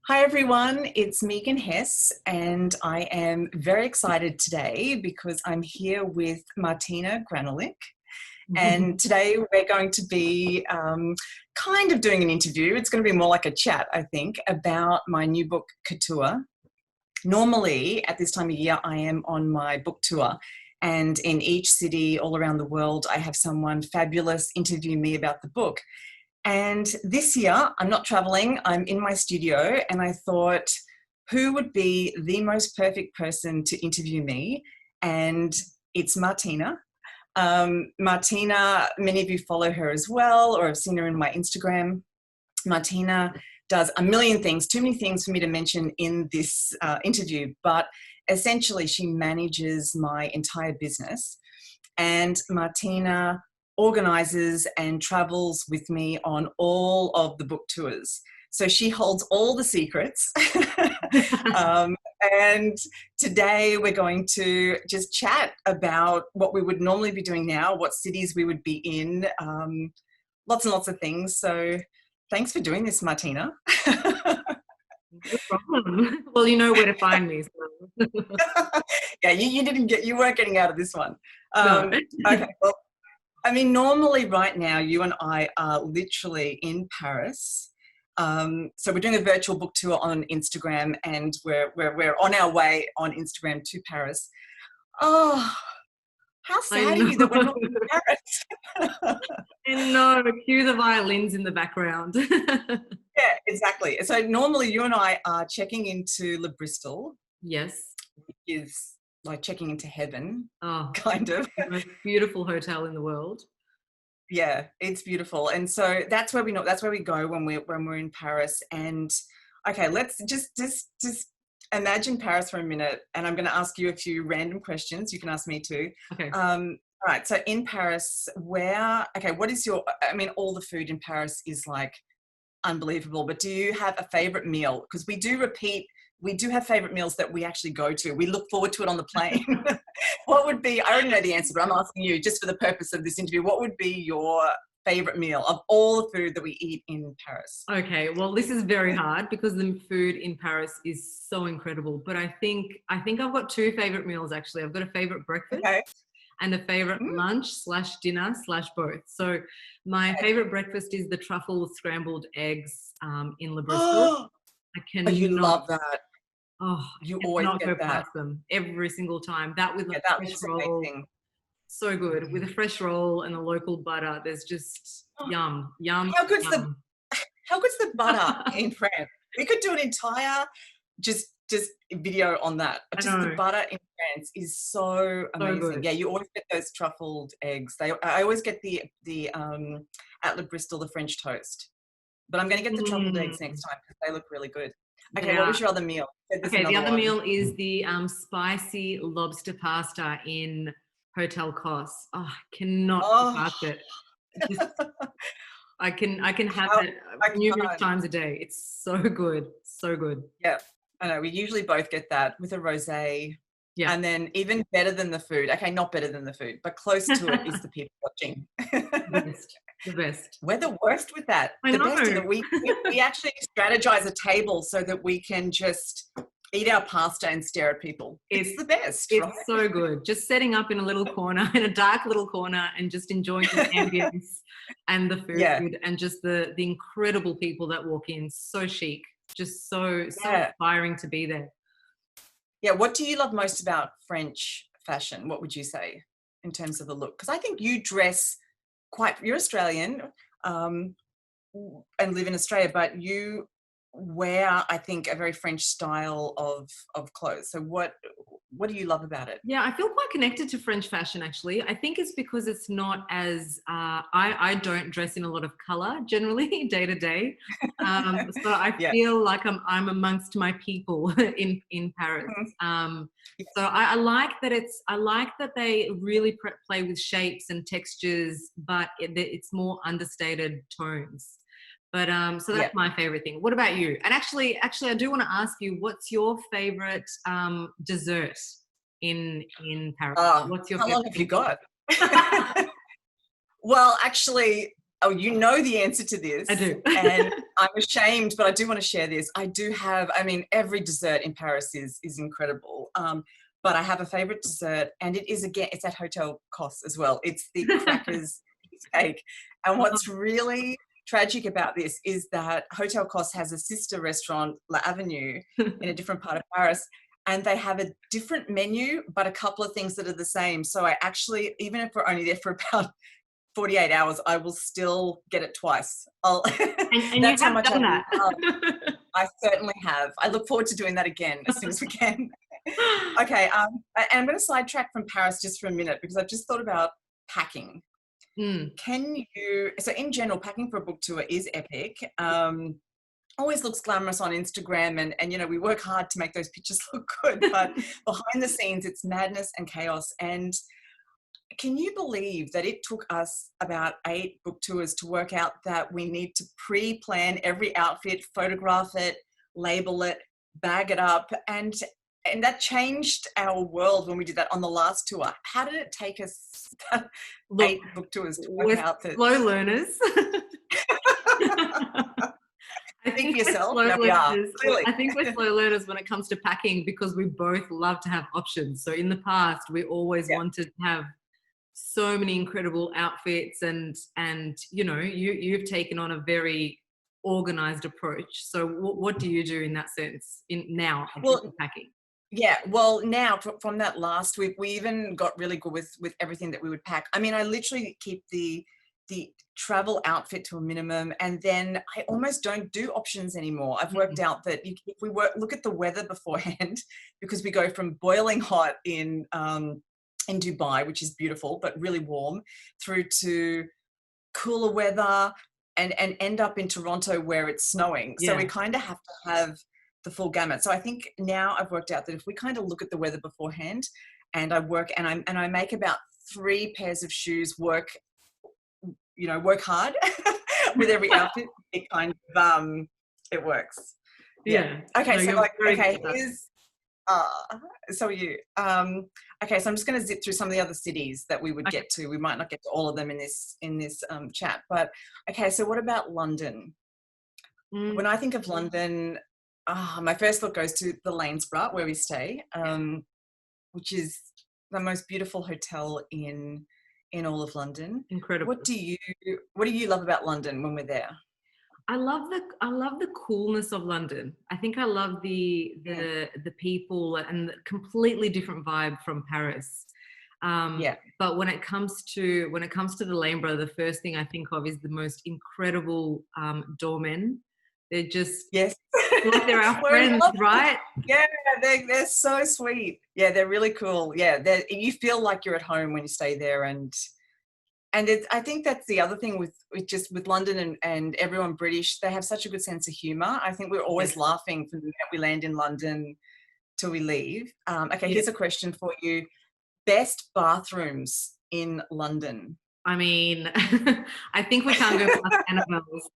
Hi everyone, it's Megan Hess and I am very excited today because I'm here with Martina Granelik, and today we're going to be kind of doing an interview. It's going to be more like a chat, I think, about my new book, Couture. Normally at this time of year I am on my book tour, and in each city all around the world I have someone fabulous interview me about the book. And this year, I'm not traveling, I'm in my studio, and I thought, who would be the most perfect person to interview me? And it's Martina. Martina, many of you follow her as well, or have seen her in my Instagram. Martina does a million things, too many things for me to mention in this interview, but essentially she manages my entire business. And Martina organizes and travels with me on all of the book tours. So she holds all the secrets. And today we're going to just chat about what we would normally be doing now, what cities we would be in, lots and lots of things. So thanks for doing this, Martina. No problem. Well, you know where to find me. So. Yeah, you weren't getting out of this one. No. Okay, well, I mean, normally right now, you and I are literally in Paris. So we're doing a virtual book tour on Instagram, and we're on our way on Instagram to Paris. Oh, how sad are you that we're not in Paris? And no, cue the violins in the background. Yeah, exactly. So normally you and I are checking into Le Bristol. Yes. Which is like checking into heaven, Oh, kind of. the most beautiful hotel in the world. Yeah, it's beautiful. And so that's where we go when we're in Paris. And okay, let's just imagine Paris for a minute, and I'm going to ask you a few random questions. You can ask me too. Okay. All right, so in Paris, what is I mean, all the food in Paris is like unbelievable, but do you have a favorite meal? Because we do have favorite meals that we actually go to. We look forward to it on the plane. What would be, I already know the answer, but I'm asking you just for the purpose of this interview, what would be your favorite meal of all the food that we eat in Paris? Okay, well, this is very hard because the food in Paris is so incredible. But I think I've got two favorite meals actually. I've got a favorite breakfast. Okay. And a favorite lunch/dinner/both. So my favorite breakfast is the truffle scrambled eggs in Le Bristol. I cannot. You love that. Oh, you I always cannot get go that. past them every single time. That with a fresh roll. Amazing. So good. With a fresh roll and a local butter, there's just yum. How good's the butter in France? We could do an entire just video on that. Just the butter in France is so amazing. Yeah, you always get those truffled eggs. I always get the at Le Bristol, the French toast. But I'm going to get the truffled eggs next time because they look really good. Okay, what was your other meal? Okay, the other meal is the spicy lobster pasta in Hotel Kos. Oh, I cannot go past it. I can have it numerous times a day. It's so good. So good. Yeah, I know. We usually both get that with a rosé. Yeah. And then even better than the food. Okay, not better than the food, but close to it is the people watching. The best. We're the worst with that. I know. Best is that we actually strategize a table so that we can just eat our pasta and stare at people. It's the best. It's right? So good. Just setting up in a little corner, in a dark little corner, and just enjoying the ambience and the food and just the incredible people that walk in. So chic. Just so inspiring to be there. Yeah. What do you love most about French fashion? What would you say in terms of the look? Because I think you dress you're Australian and live in Australia, but you wear, I think, a very French style of clothes. So what do you love about it? Yeah, I feel quite connected to French fashion, actually. I think it's because it's not as, I don't dress in a lot of color generally day to day. So I feel like I'm amongst my people in Paris. So I like that they really play with shapes and textures, but it's more understated tones. But so that's my favorite thing. What about you? And actually, I do want to ask you, what's your favorite dessert in Paris? What's your how favorite long have you got? Well, actually, oh, you know the answer to this. I do. And I'm ashamed, but I do want to share this. I do have, I mean, every dessert in Paris is incredible. But I have a favorite dessert, and it is, again, it's at Hotel Cos as well. It's the crackers cake. And what's really tragic about this is that Hotel Cos has a sister restaurant, La Avenue, in a different part of Paris, and they have a different menu, but a couple of things that are the same. So I actually, even if we're only there for about 48 hours, I will still get it twice. And that's you how have much done that. I certainly have. I look forward to doing that again as soon as we can. Okay, and I'm going to sidetrack from Paris just for a minute because I've just thought about packing. Can you, so in general, packing for a book tour is epic. Always looks glamorous on Instagram, and you know, we work hard to make those pictures look good, but behind the scenes, it's madness and chaos. And can you believe that it took us about 8 book tours to work out that we need to pre-plan every outfit, photograph it, label it, bag it up, and that changed our world when we did that on the last tour. How did it take us 8 book tours to work out that? Slow learners. I think we're slow learners. I think we're slow learners when it comes to packing because we both love to have options. So in the past, we always wanted to have so many incredible outfits, and you know, you've taken on a very organized approach. So what do you do in that sense now packing? Yeah, well, now from that last week, we even got really good with everything that we would pack. I mean, I literally keep the travel outfit to a minimum, and then I almost don't do options anymore. I've worked out that if we look at the weather beforehand, because we go from boiling hot in Dubai, which is beautiful but really warm, through to cooler weather and end up in Toronto where it's snowing. So we kind of have to have the full gamut. So I think now I've worked out that if we kind of look at the weather beforehand, and I make about 3 pairs of shoes work hard with every outfit, it kind of it works. Okay, so here's so are you. Okay, so I'm just going to zip through some of the other cities that we would get to. We might not get to all of them in this chat, but okay, so what about London? When I think of London, my first thought goes to the Lanesborough where we stay, which is the most beautiful hotel in all of London. Incredible. What do you love about London when we're there? I love the coolness of London. I think I love the people and the completely different vibe from Paris. But when it comes to the Laneborough, the first thing I think of is the most incredible doormen. They're just like they're our friends, right? Yeah, they're so sweet. Yeah, they're really cool. Yeah, you feel like you're at home when you stay there, and I think that's the other thing with London and everyone British. They have such a good sense of humour. I think we're always laughing from the minute we land in London till we leave. Okay, here's a question for you: best bathrooms in London? I mean, I think we can't go past Annabelle's.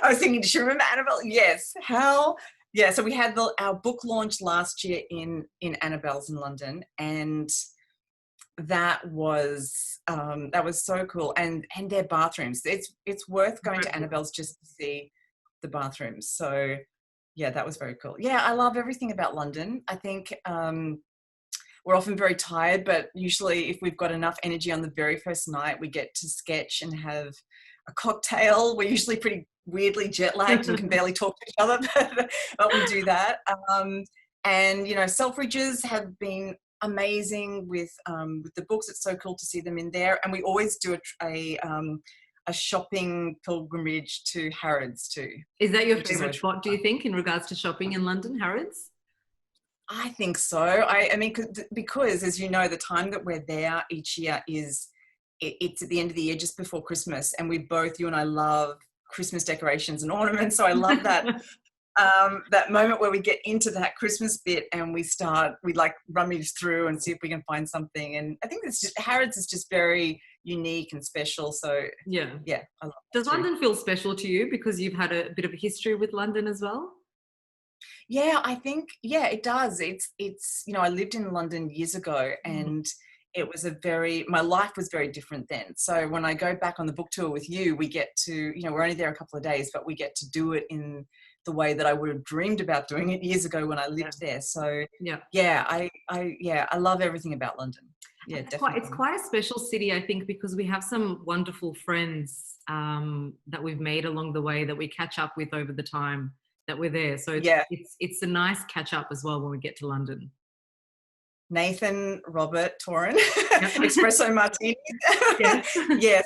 I was thinking, do you remember Annabelle? Yes. How? Yeah. So we had our book launch last year in Annabelle's in London, and that was so cool. And their bathrooms. It's worth going to Annabelle's just to see the bathrooms. So yeah, that was very cool. Yeah, I love everything about London. I think we're often very tired, but usually if we've got enough energy on the very first night, we get to sketch and have a cocktail. We're usually pretty weirdly jet lagged and can barely talk to each other, but we do that. And you know, Selfridges have been amazing with the books. It's so cool to see them in there. And we always do a shopping pilgrimage to Harrods too. Is that your favourite spot, do you think, in regards to shopping in London, Harrods? I think so. I mean, because as you know, the time that we're there each year it's at the end of the year, just before Christmas, and you and I love Christmas decorations and ornaments. So I love that that moment where we get into that Christmas bit and we like rummage through and see if we can find something. And I think Harrods is just very unique and special. So yeah, I love it. Does London feel special to you because you've had a bit of a history with London as well? Yeah, I think, it does. It's, you know, I lived in London years ago, and my life was very different then. So when I go back on the book tour with you, we get to, we're only there a couple of days, but we get to do it in the way that I would have dreamed about doing it years ago when I lived there. So I love everything about London. Yeah, definitely. It's quite a special city, I think, because we have some wonderful friends that we've made along the way that we catch up with over the time that we're there. So it's a nice catch up as well when we get to London. Nathan, Robert, Torin, Espresso Martini. Yes. Yes.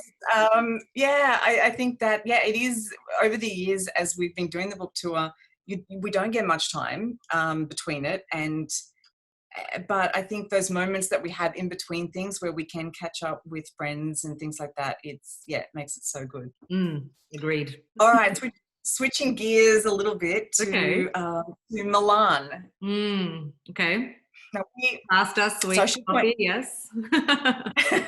I think that, it is over the years as we've been doing the book tour, we don't get much time between it. But I think those moments that we have in between things where we can catch up with friends and things like that, it makes it so good. Agreed. All right. Switching gears a little bit to Milan. Okay. Now pasta, sweet coffee, yes. Well,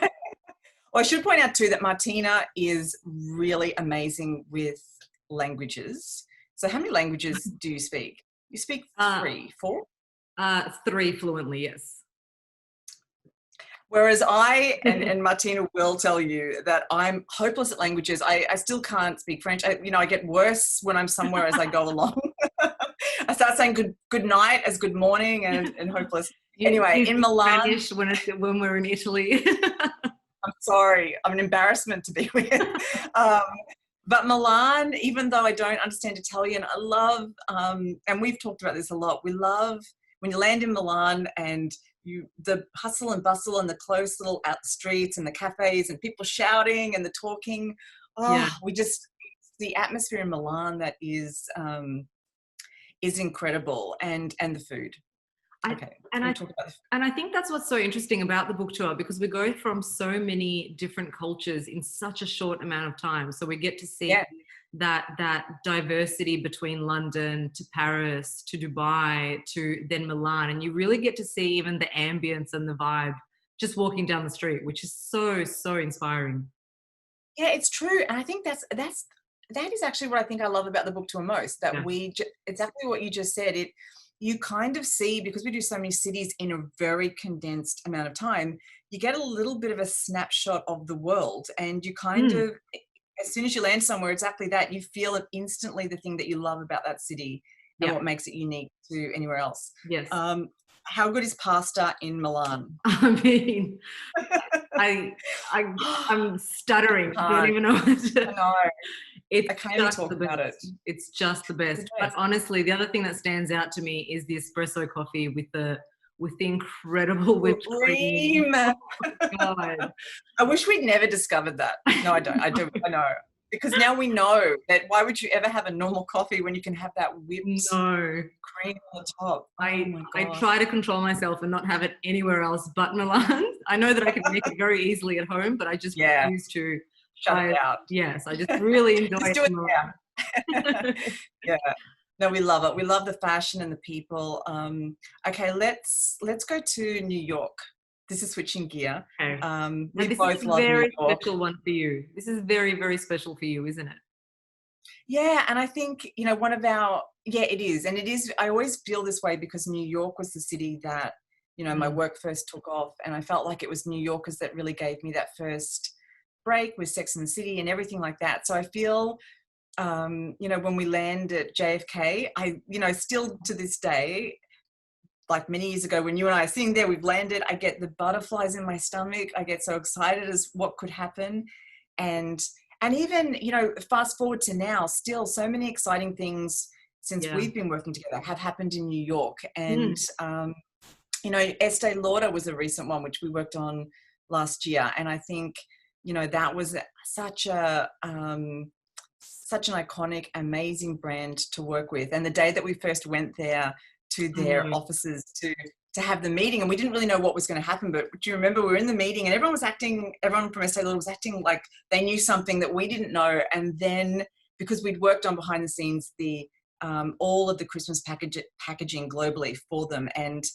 I should point out too that Martina is really amazing with languages. So how many languages do you speak? You speak 3, 4? 3 fluently, yes. Whereas I, and Martina will tell you that I'm hopeless at languages. I still can't speak French. I get worse when I'm somewhere as I go along. I start saying good night as good morning and hopeless. Anyway, in Milan. Spanish when we're in Italy. I'm sorry. I'm an embarrassment to be with. But Milan, even though I don't understand Italian, I love, and we've talked about this a lot, we love when you land in Milan and the hustle and bustle and the close little out streets and the cafes and people shouting and the talking. The atmosphere in Milan that is incredible, and the food. I think that's what's so interesting about the book tour, because we go from so many different cultures in such a short amount of time. So we get to see that diversity between London to Paris to Dubai to then Milan, and you really get to see even the ambience and the vibe just walking down the street, which is so inspiring. Yeah, it's true, and I think that is actually what I think I love about the book tour most. That exactly what you just said. You kind of see, because we do so many cities in a very condensed amount of time, you get a little bit of a snapshot of the world, and you kind of, as soon as you land somewhere, exactly that, you feel it instantly, the thing that you love about that city and what makes it unique to anywhere else. Yes. How good is pasta in Milan? I mean, I'm stuttering. I don't even know what to... No. It's I can't even talk about it. It's just the best. But honestly, the other thing that stands out to me is the espresso coffee with the incredible whipped cream. Oh, God. I wish we'd never discovered that. No, I don't. I know. Because now we know that why would you ever have a normal coffee when you can have that whipped cream on the top? I try to control myself and not have it anywhere else but Milan. I know that I can make it very easily at home, but I just refuse to. Shut it out. Yes, I just really enjoy just do it now. Yeah. No, we love it. We love the fashion and the people. Okay, let's go to New York. This is switching gear. Okay. We both love New York. This is a very special one for you. This is very, very special for you, isn't it? Yeah, and I think, one of our, it is. And it is, I always feel this way because New York was the city that, my work first took off. And I felt like it was New Yorkers that really gave me that first break with Sex and the City and everything like that. So I feel, when we land at JFK, I, still to this day, like many years ago when you and I are sitting there, we've landed, I get the butterflies in my stomach. I get so excited as what could happen. And even, fast forward to now, still so many exciting things since we've been working together have happened in New York. And, Estee Lauder was a recent one, which we worked on last year. And I think, that was such an iconic, amazing brand to work with. And the day that we first went there to their offices to have the meeting, and we didn't really know what was going to happen, but do you remember we were in the meeting and everyone from Estee Lauder was acting like they knew something that we didn't know. And then because we'd worked on behind the scenes, all of the Christmas packaging globally for them. And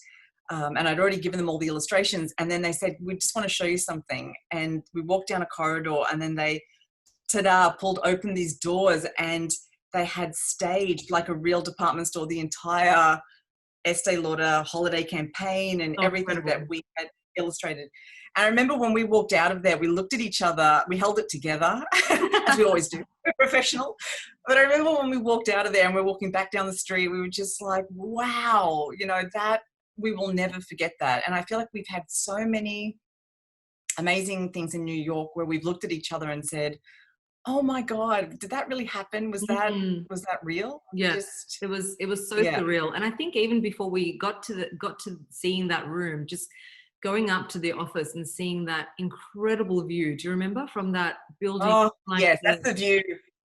I'd already given them all the illustrations, and then they said, we just want to show you something. And we walked down a corridor, and then they, pulled open these doors, and they had staged like a real department store, the entire Estee Lauder holiday campaign and everything that we had Illustrated. And I remember when we walked out of there, we looked at each other, we held it together, as we always do. We're professional. But I remember when we walked out of there and we're walking back down the street, we were just like, wow, that we will never forget that. And I feel like we've had so many amazing things in New York where we've looked at each other and said, oh my God, did that really happen? Was that real? Yeah, it was so surreal. And I think even before we got to seeing that room, just going up to the office and seeing that incredible view. Do you remember from that building? Oh, yes, that's the view.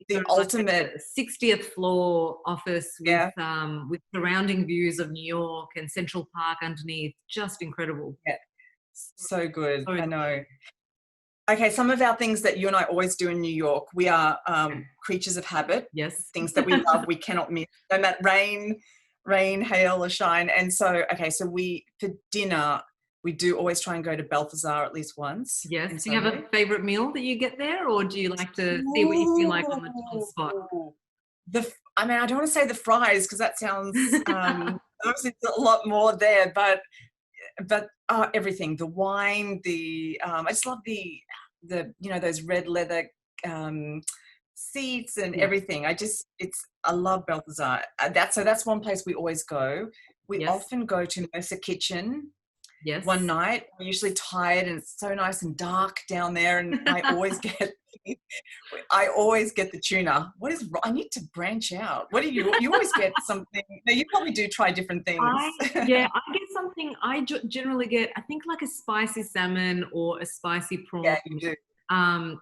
The ultimate 60th floor office with surrounding views of New York and Central Park underneath. Just incredible. Yeah, so good. I know. Okay, some of our things that you and I always do in New York, we are creatures of habit. Yes. Things that we love, we cannot miss. No matter rain, hail, or shine. And so, for dinner, we do always try and go to Balthazar at least once. Yes. Do you have a favorite meal that you get there, or do you like to see what you feel like on the spot? I don't want to say the fries because that sounds obviously it's a lot more there, but everything, the wine, I just love the those red leather seats and everything. I love Balthazar. That's one place we always go. We often go to Mercer Kitchen. Yes. One night, we're usually tired and it's so nice and dark down there, and I always get the tuna. I need to branch out. What do you always get something? No, you probably do try different things. I get something. I generally get, I think, like a spicy salmon or a spicy prawn. Yeah, you do.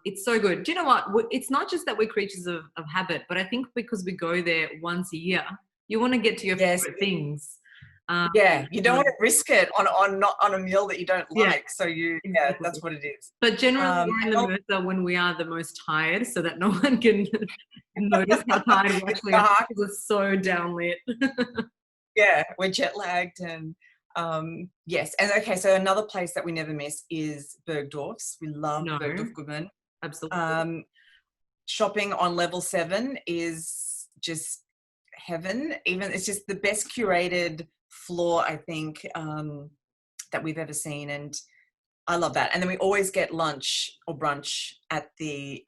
It's so good. Do you know what? It's not just that we're creatures of habit, but I think because we go there once a year, you want to get to your favorite things. You don't want to risk it on a meal that you don't like. So that's what it is. But generally we're in the Mercer when we are the most tired, so that no one can notice how tired we actually are because it's so downlit. Yeah, we're jet lagged and yes. And so another place that we never miss is Bergdorf's. We love Bergdorf Goodman. Absolutely. Shopping on level 7 is just heaven. It's just the best curated floor, I think, that we've ever seen, and I love that. And then we always get lunch or brunch at the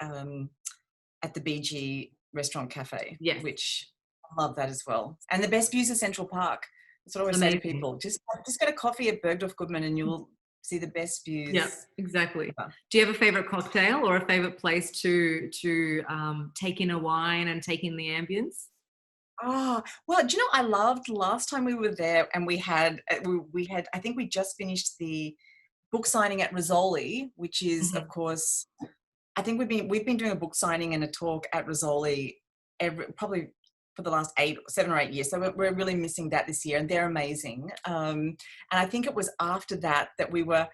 BG Restaurant Cafe, which I love that as well. And the best views of Central Park. That's what I always say to people. Just get a coffee at Bergdorf Goodman and you'll see the best views. Yeah, exactly. Do you have a favorite cocktail or a favorite place to take in a wine and take in the ambience? Oh, well, do you know, I loved last time we were there and we had, I think we just finished the book signing at Rizzoli, which is, of course, I think we've been doing a book signing and a talk at Rizzoli probably for the last 7 or 8 years. So we're really missing that this year, and they're amazing. And I think it was after that we were,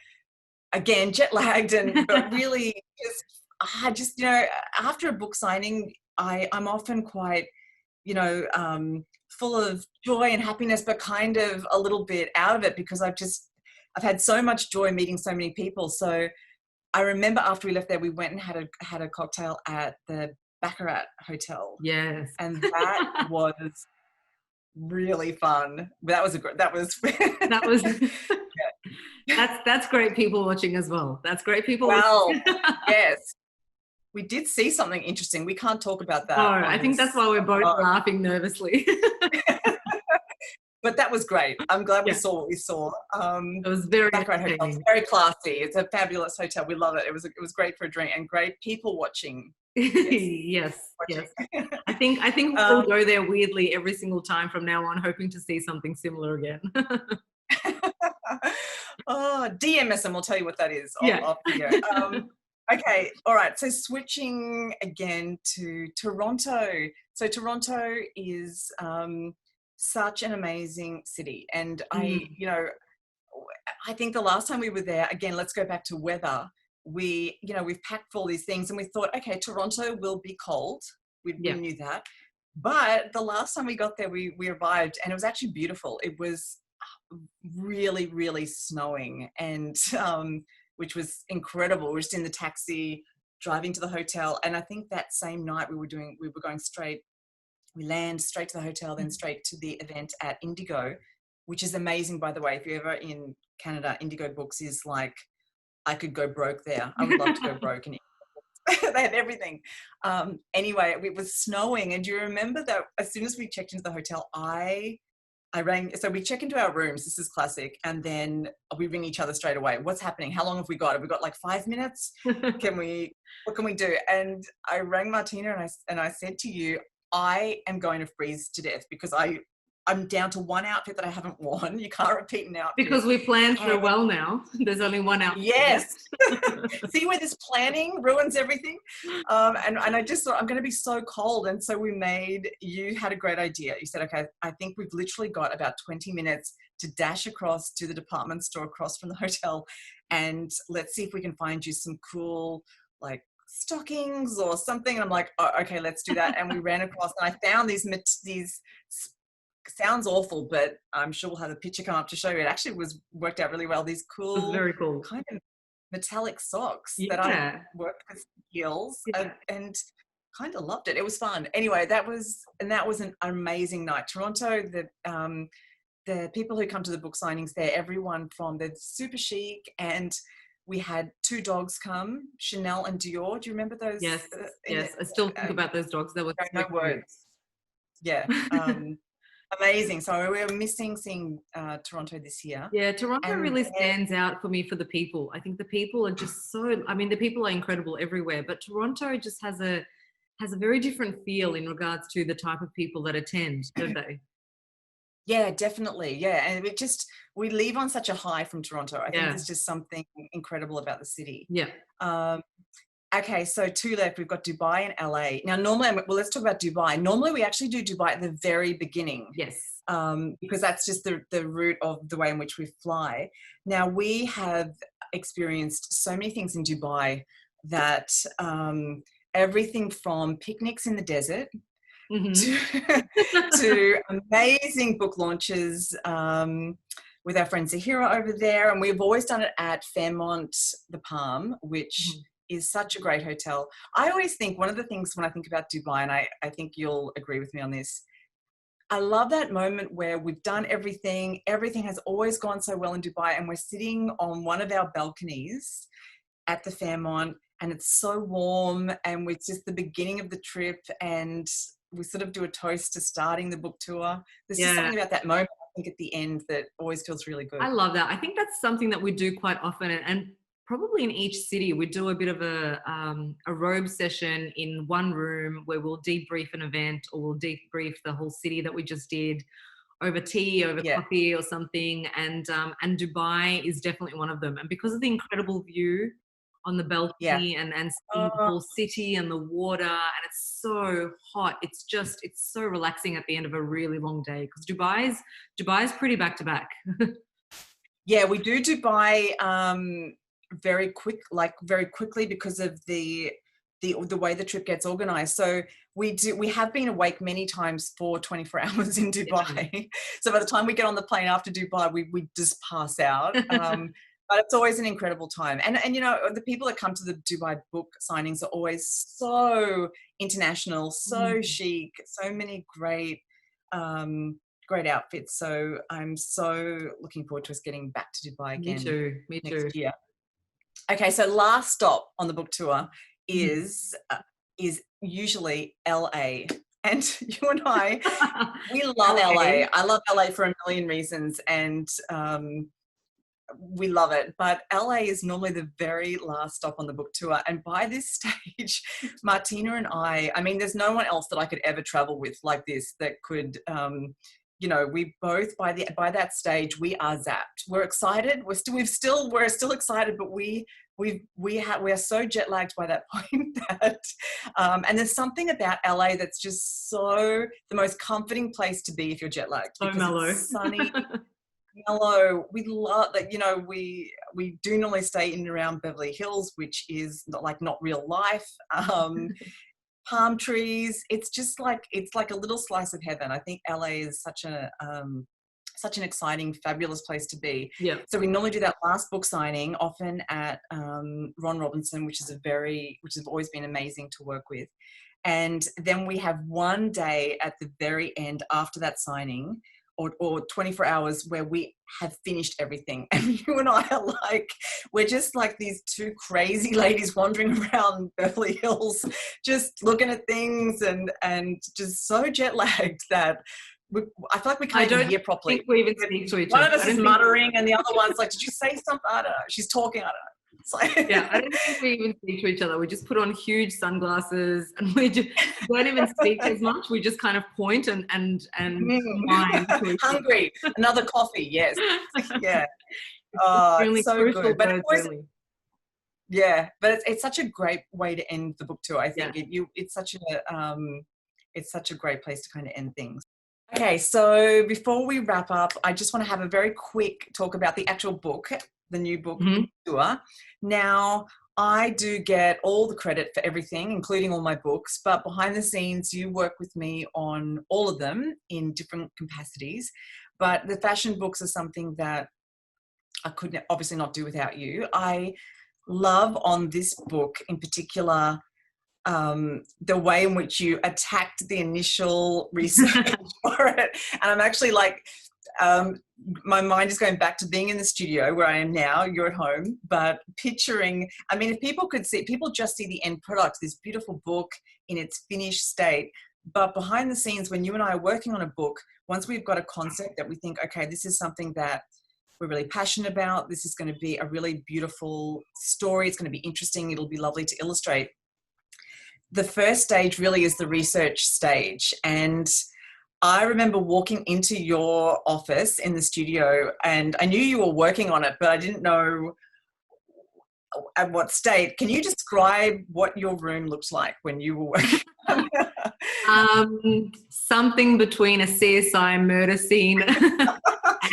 again, jet lagged but really just, after a book signing, I'm often quite, full of joy and happiness, but kind of a little bit out of it because I've had so much joy meeting so many people. So I remember after we left there, we went and had a cocktail at the Baccarat Hotel. Yes. And that was really fun. That was that's great people watching as well. That's great people. Well, yes. We did see something interesting. We can't talk about that. Oh, I think that's why we're both laughing nervously. But that was great. I'm glad we saw what we saw. It was very very classy. It's a fabulous hotel. We love it. It was great for a drink and great people watching. Yes. I think we'll go there weirdly every single time from now on, hoping to see something similar again. Oh, DMS, and we'll tell you what that is. Off here. Okay, all right. So switching again to Toronto. So Toronto is such an amazing city, and I think the last time we were there, again, let's go back to weather. We've packed for all these things, and we thought, okay, Toronto will be cold. We knew that, but the last time we got there, we arrived, and it was actually beautiful. It was really, really snowing, and which was incredible. We were just in the taxi driving to the hotel. And I think that same night we land straight to the hotel, then straight to the event at Indigo. which is amazing, by the way. If you're ever in Canada, Indigo Books is like, I could go broke there. I would love to go broke in they had everything. Anyway, it was snowing, and do you remember that as soon as we checked into the hotel, I rang. So we check into our rooms. This is classic, and then we ring each other straight away. What's happening? How long have we got? Have we got like 5 minutes? What can we do? And I rang Martina, and I said to you, I am going to freeze to death because I'm down to one outfit that I haven't worn. You can't repeat an outfit. Because we planned so well now. There's only one outfit. Yes. See where this planning ruins everything? And I just thought, I'm going to be so cold. And so you had a great idea. You said, okay, I think we've literally got about 20 minutes to dash across to the department store across from the hotel. And let's see if we can find you some cool, like, stockings or something. And I'm like, oh, okay, let's do that. And we ran across, and I found these sounds awful, but I'm sure we'll have a picture come up to show you. It actually worked out really well. These cool, very cool, kind of metallic socks that I worked with heels and kind of loved it. It was fun. Anyway, that was an amazing night. Toronto, the people who come to the book signings there, everyone they're super chic, and we had 2 dogs come, Chanel and Dior. Do you remember those? Yes, yes. I still think about those dogs. That was no words. Yeah. Amazing. So we were missing seeing Toronto this year. Yeah, Toronto really stands out for me for the people. I think the people are just the people are incredible everywhere, but Toronto just has a very different feel in regards to the type of people that attend, don't they? Yeah, definitely. Yeah. And we leave on such a high from Toronto. I think there's just something incredible about the city. Yeah. Okay, so 2 left. We've got Dubai and LA. Now, normally, let's talk about Dubai. Normally, we actually do Dubai at the very beginning. Yes. Because that's just the route of the way in which we fly. Now, we have experienced so many things in Dubai that everything from picnics in the desert to amazing book launches with our friend Zahira over there. And we've always done it at Fairmont the Palm, which is such a great hotel. I always think one of the things when I think about Dubai, and I think you'll agree with me on this, I love that moment where we've done everything has always gone so well in Dubai, and we're sitting on one of our balconies at the Fairmont, and it's so warm, and it's just the beginning of the trip, and we sort of do a toast to starting the book tour. There's just something about that moment, I think, at the end that always feels really good. I love that. I think that's something that we do quite often, and probably in each city we do a bit of a robe session in one room where we'll debrief an event, or we'll debrief the whole city that we just did over tea, over coffee or something. And Dubai is definitely one of them. And because of the incredible view on the balcony and seeing the whole city and the water, and it's so hot, it's so relaxing at the end of a really long day, because Dubai's pretty back to back. Yeah, we do Dubai very quickly because of the way the trip gets organized. So we have been awake many times for 24 hours in Dubai. So by the time we get on the plane after Dubai, we just pass out. But it's always an incredible time. And you know, the people that come to the Dubai book signings are always so international, so chic, so many great outfits. So I'm so looking forward to us getting back to Dubai again. Me too. Next year. Okay, so last stop on the book tour is usually LA. And you and I, we love LA. I love LA for a million reasons, and we love it. But LA is normally the very last stop on the book tour. And by this stage, Martina and I mean, there's no one else that I could ever travel with like this that could, you know, we both by that stage we are zapped. We're excited. We're still excited, but we are so jet lagged by that point that, and there's something about LA that's just so the most comforting place to be if you're jet lagged. So mellow, it's sunny, mellow. We love that. You know, we do normally stay in and around Beverly Hills, which is not real life. Palm trees. It's just like a little slice of heaven. I think LA is such an exciting, fabulous place to be. Yeah. So we normally do that last book signing, often at Ron Robinson, which has always been amazing to work with. And then we have one day at the very end after that signing, or 24 hours where we have finished everything. And you and I are like, we're just like these two crazy ladies wandering around Beverly Hills, just looking at things and just so jet lagged that I feel like we can't even hear properly. I don't think we even speak to each other. One of us is muttering and the other one's like, did you say something? I don't know. She's talking, I don't know. Like yeah, I don't think we even speak to each other. We just put on huge sunglasses and we just don't even speak as much. We just kind of point and whine to each hungry, another coffee, yes. Yeah. It's so good. But it's it's such a great way to end the book tour, I think. Yeah. It's such a great place to kind of end things. Okay, so before we wrap up, I just want to have a very quick talk about the actual book, the new book tour. Now, I do get all the credit for everything, including all my books, but behind the scenes, you work with me on all of them in different capacities. But the fashion books are something that I could obviously not do without you. I love on this book in particular the way in which you attacked the initial research for it. And I'm actually like, my mind is going back to being in the studio where I am now, you're at home, but picturing, I mean, if people could see, people just see the end product, this beautiful book in its finished state. But behind the scenes, when you and I are working on a book, once we've got a concept that we think, okay, this is something that we're really passionate about, this is going to be a really beautiful story, it's going to be interesting, it'll be lovely to illustrate. The first stage really is the research stage. And I remember walking into your office in the studio and I knew you were working on it, but I didn't know at what state. Can you describe what your room looked like when you were working on it? Something between a CSI murder scene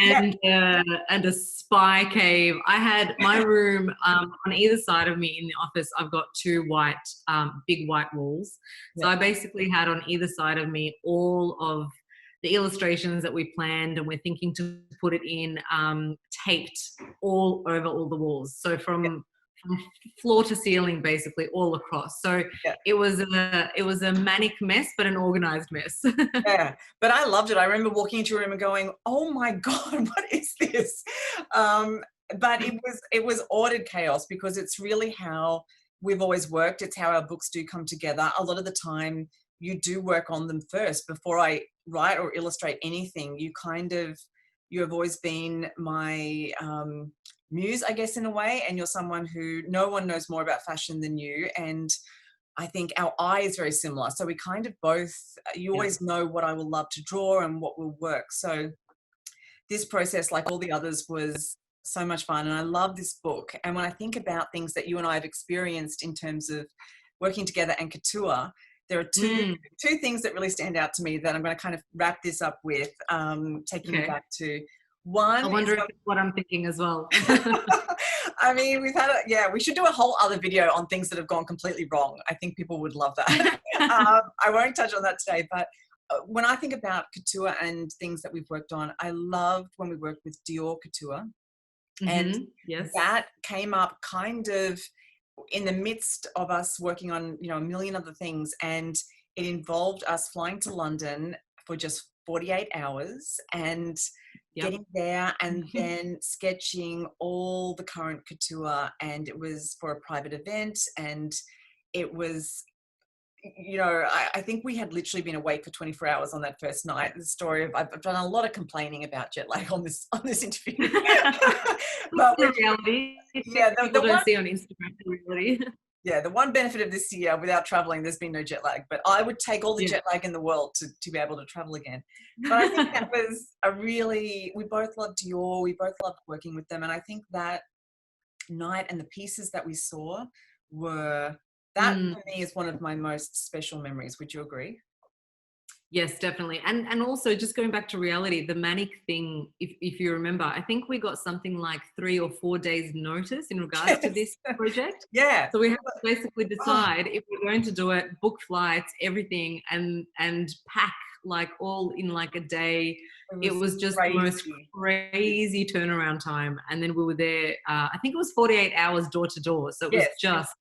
and a spy cave. I had my room on either side of me in the office. I've got two big white walls. So I basically had on either side of me all of the illustrations that we planned and we're thinking to put it in taped all over all the walls. So from floor to ceiling, basically all across. So it was a manic mess, but an organized mess. Yeah, but I loved it. I remember walking into your room and going, "Oh my God, what is this?" But it was ordered chaos because it's really how we've always worked. It's how our books do come together. A lot of the time, you do work on them first before I write or illustrate anything. You have always been my muse, I guess, in a way, and you're someone who no one knows more about fashion than you. And I think our eye is very similar. So we kind of both, you always know what I will love to draw and what will work. So this process, like all the others, was so much fun. And I love this book. And when I think about things that you and I have experienced in terms of working together and couture, there are two things that really stand out to me that I'm going to kind of wrap this up with, taking you back to. One, I wonder if it's what I'm thinking as well. I mean, we should do a whole other video on things that have gone completely wrong. I think people would love that. I won't touch on that today, but when I think about couture and things that we've worked on, I loved when we worked with Dior Couture. And that came up kind of in the midst of us working on, a million other things. And it involved us flying to London for just 48 hours and getting there and then sketching all the current couture. And it was for a private event. And it was, I think we had literally been awake for 24 hours on that first night. The story of, I've done a lot of complaining about jet lag on this interview. But the reality. The don't see on Instagram, the reality. Yeah, the one benefit of this year without traveling, there's been no jet lag, but I would take all the jet lag in the world to be able to travel again. But I think that was we both loved Dior, we both loved working with them. And I think that night and the pieces that we saw that for me is one of my most special memories. Would you agree? Yes, definitely. And also just going back to reality, the manic thing, if you remember, I think we got something like 3 or 4 days notice in regards to this project. Yeah. So we have to basically decide if we're going to do it, book flights, everything, and pack like all in like a day. It was just the most crazy turnaround time. And then we were there, I think it was 48 hours door to door. So it was just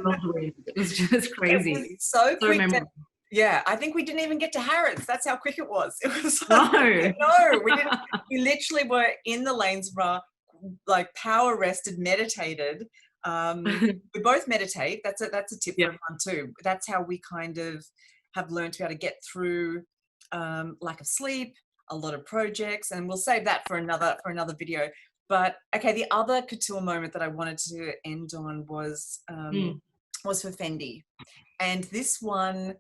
whirlwind. It was just crazy. It was so quick. Yeah, I think we didn't even get to Harrods. That's how quick it was. It was like, No. no, we didn't. We literally were in the Lanesborough, like power rested, meditated. We both meditate. That's a tip for Yeah. everyone too. That's how we kind of have learned to be able to get through lack of sleep, a lot of projects, and we'll save that for another video. But okay, the other couture moment that I wanted to end on was for Fendi, and this one,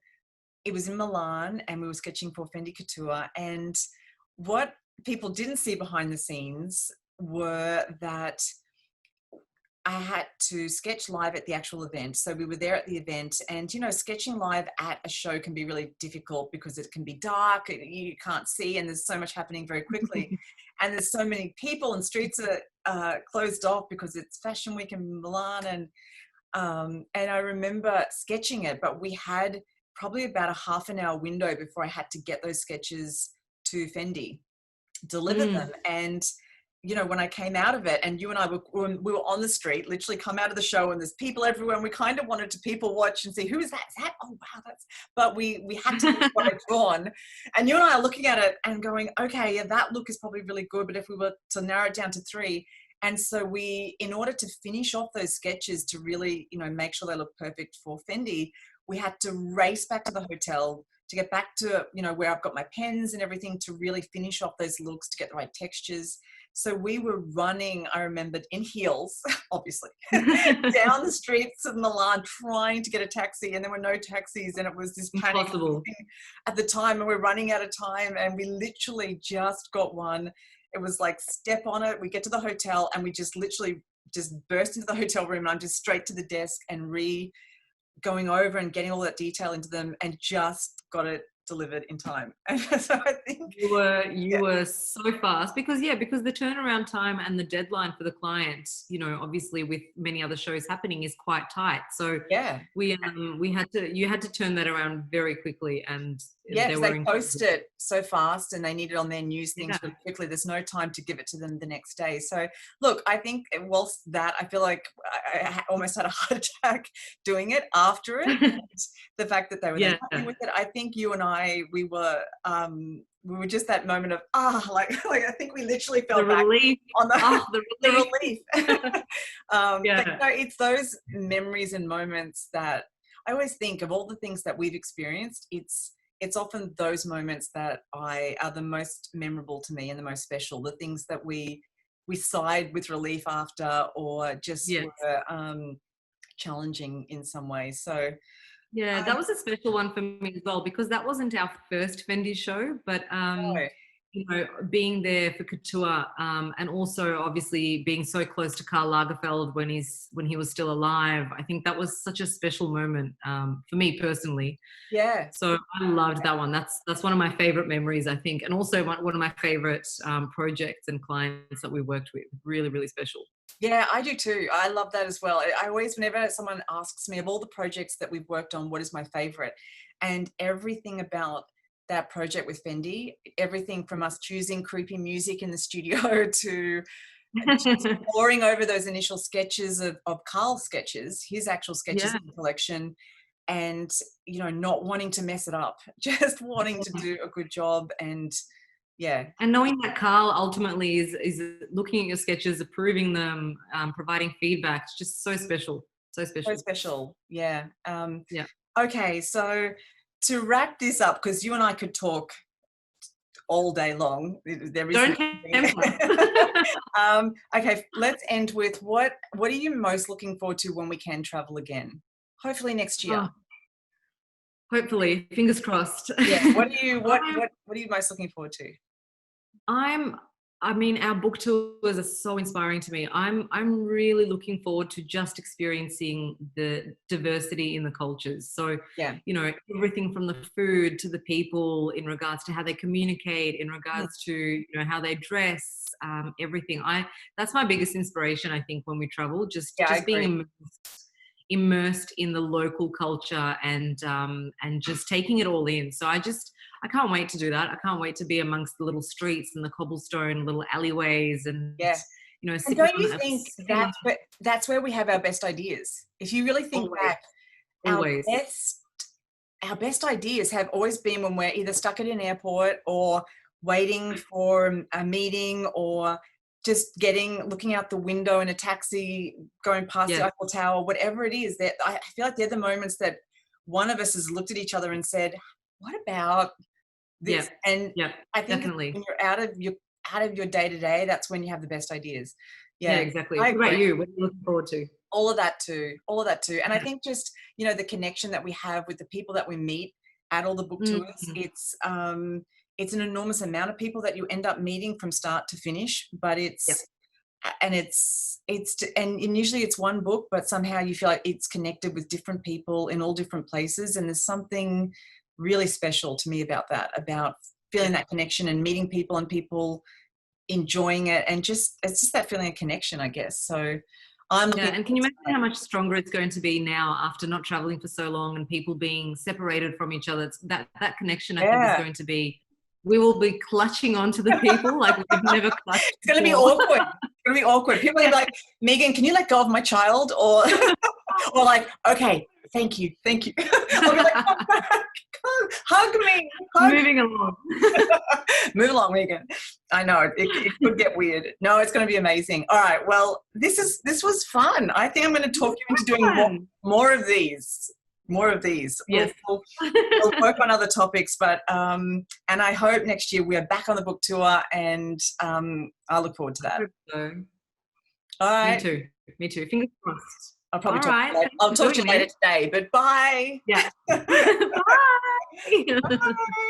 it was in Milan and we were sketching for Fendi Couture. And what people didn't see behind the scenes were that I had to sketch live at the actual event. So we were there at the event, and sketching live at a show can be really difficult because it can be dark, you can't see, and there's so much happening very quickly. And there's so many people, and streets are closed off because it's Fashion Week in Milan. And I remember sketching it, but we had probably about a half an hour window before I had to get those sketches to Fendi, deliver them. And when I came out of it, and you and I we were on the street, literally come out of the show, and there's people everywhere, and we kind of wanted to people watch and see, who is that? Is that? Oh wow, but we had to look what I'd drawn. And you and I are looking at it and going, okay, yeah, that look is probably really good, but if we were to narrow it down to 3. And so we, in order to finish off those sketches to really, make sure they look perfect for Fendi, we had to race back to the hotel to get back to, where I've got my pens and everything, to really finish off those looks, to get the right textures. So we were running, I remembered, in heels, obviously, down the streets of Milan trying to get a taxi, and there were no taxis, and it was this panic at the time, and we're running out of time, and we literally just got one. It was like, step on it. We get to the hotel, and we just literally just burst into the hotel room, and I'm just straight to the desk and going over and getting all that detail into them, and just got it delivered in time. And so I think you were so fast, because the turnaround time and the deadline for the client, obviously with many other shows happening, is quite tight. So you had to turn that around very quickly. And because they post it so fast and they need it on their news things really quickly. There's no time to give it to them the next day. So look, I think whilst that, I feel like I almost had a heart attack doing it after it. And the fact that they were happy with it. I think you and I, we were just that moment of like I think we literally felt the relief on the relief. But it's those memories and moments that I always think of. All the things that we've experienced, it's often those moments that are the most memorable to me and the most special. The things that we sighed with relief after, or just were challenging in some way. So that was a special one for me as well, because that wasn't our first Fendi show, but being there for couture, and also obviously being so close to Karl Lagerfeld when he was still alive, I think that was such a special moment for me personally. So I loved that one. That's one of my favorite memories, I think, and also one of my favorite projects and clients that we worked with. Really, really special. Yeah, I do too. I love that as well. I always, whenever someone asks me of all the projects that we've worked on, what is my favorite, and everything about that project with Fendi, everything from us choosing creepy music in the studio to just poring over those initial sketches of Karl's sketches, his actual sketches in the collection, and not wanting to mess it up, just wanting to do a good job. And and knowing that Karl ultimately is looking at your sketches, approving them, providing feedback, it's just so special. So special. Okay, so to wrap this up, because you and I could talk all day long. Okay, let's end with what are you most looking forward to when we can travel again? Hopefully next year. Hopefully, fingers crossed. What are you most looking forward to? Our book tours are so inspiring to me. I'm really looking forward to just experiencing the diversity in the cultures. So, everything from the food to the people, in regards to how they communicate, in regards to, how they dress, everything. That's my biggest inspiration, I think, when we travel, just being immersed in the local culture and just taking it all in. So I can't wait to do that. I can't wait to be amongst the little streets and the cobblestone little alleyways and and don't you think that's where we have our best ideas? If you really think back, our best our best ideas have always been when we're either stuck at an airport or waiting for a meeting, or just looking out the window in a taxi, going past the Eiffel Tower, whatever it is. That I feel like they're the moments that one of us has looked at each other and said, what about this? And I think definitely. when you're out of your day-to-day, that's when you have the best ideas. Yeah, exactly. What about you? What are you looking forward to? All of that too. And I think just, the connection that we have with the people that we meet at all the book tours, it's an enormous amount of people that you end up meeting from start to finish, but and usually it's one book, but somehow you feel like it's connected with different people in all different places. And there's something really special to me about that, about feeling that connection and meeting people and people enjoying it. And it's just that feeling of connection, I guess. So I'm looking. And can you imagine how much stronger it's going to be now after not traveling for so long and people being separated from each other? It's that connection, I think, is going to be, we will be clutching onto the people like we've never clutched. It's going to be awkward. It's going to be awkward. People are going to be like, Megan, can you let go of my child? Or like, okay, thank you. I'll be like, come back, hug me. Moving along. Move along, Megan. I know, it could get weird. No, it's going to be amazing. All right, well, this was fun. I think I'm going to talk you into doing more of these. Yes. We'll work on other topics, but and I hope next year we are back on the book tour, and I look forward to that. I hope so. All right. Me too. Fingers crossed. I'll probably I'll talk to you later today, but bye. Yeah. Bye. Bye.